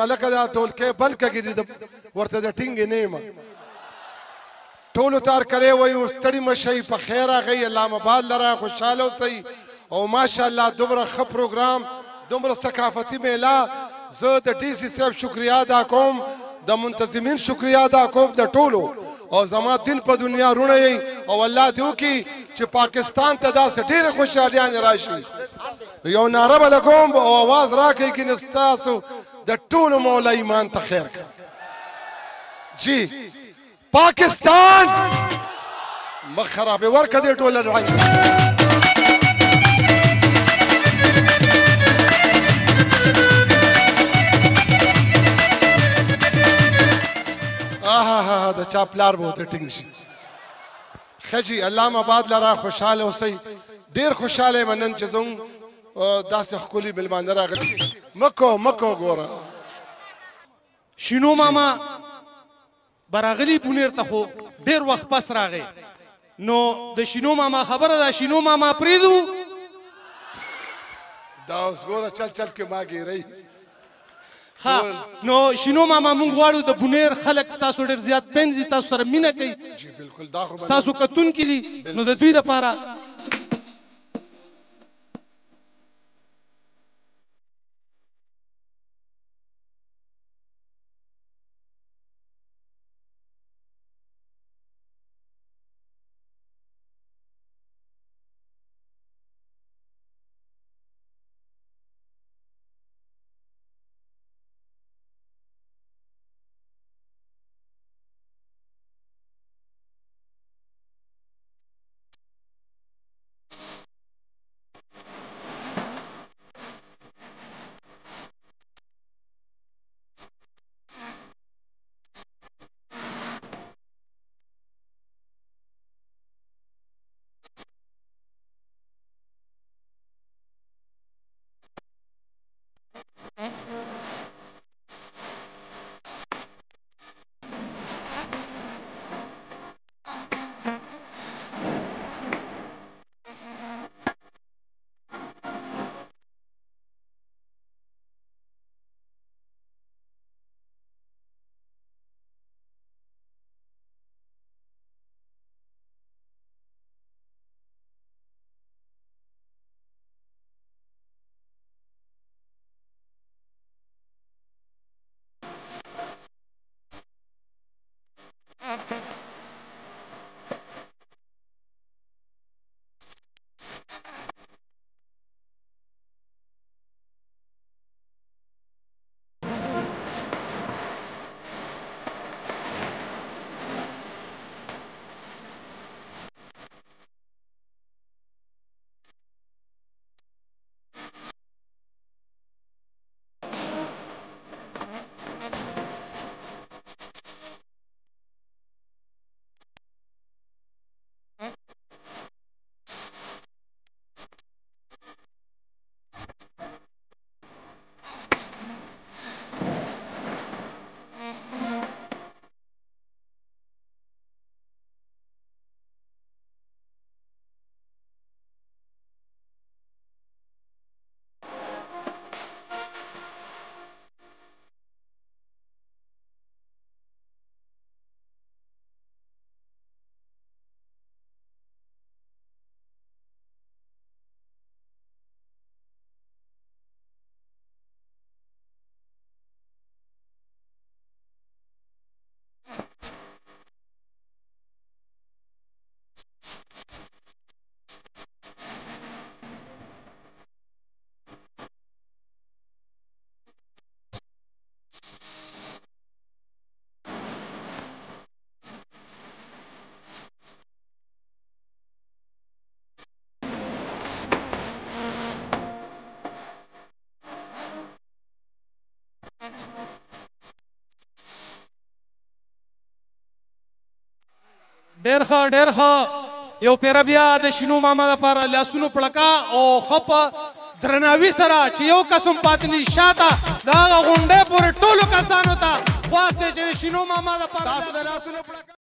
ملک دا ټول کې بند کړي ورته د ټینګ نه ما ټول تار کړي وي ستړي مشي په خیر راغی الله مباد لره خوشاله اوسئ او ماشاءالله دومره ښه پروګرام دومره ثقافتي میله زه د ډي سي صاحب شکریا ادا کوم د منتظمین شکریا ادا کوم د ټولو او زما دین په دنیا رونه یې او الله دې وکړي چې پاکستان ته داسې ډېرې خوشحالیانې راشي یو نعره به لګوم او اواز راکړئ که نه ستاسو د ټولو مولا ایمان ته خیر کړه جی پاکستان مخ خرابې ورکړه دې ټوله لړۍ د چا پلار به ورته ټینګ شي ښه جي الله مباد لره خوشحاله اوسئ ډېر خوشحاله یم نن چې زموږ داسې ښکلي مېلمانه راغلي مکو ګوره شینو ماما به راغلي بونیر ته خو ډېر وخت پس راغی نو د شینو ماما خبره ده شینو ماما پرېږدو دا اوس ګوره چل کې ما ګیرئ نو شینو ماما مونږ غواړو د بونیر خلک ستاسو ډېر زیات پنځي تاسو سره مینه کوي ستاسو کتونکي دي نو د دوی دپاره ډېر ښه یو پیره بیا د شینو ماما دپاره لاسونو پړکا او ښه په درناوي سره چې یو کس هم پاتې نه شي شاته د هغه غونډۍ پورې ټولو کسانو ته خواست دی چې د شینو ماما دپاره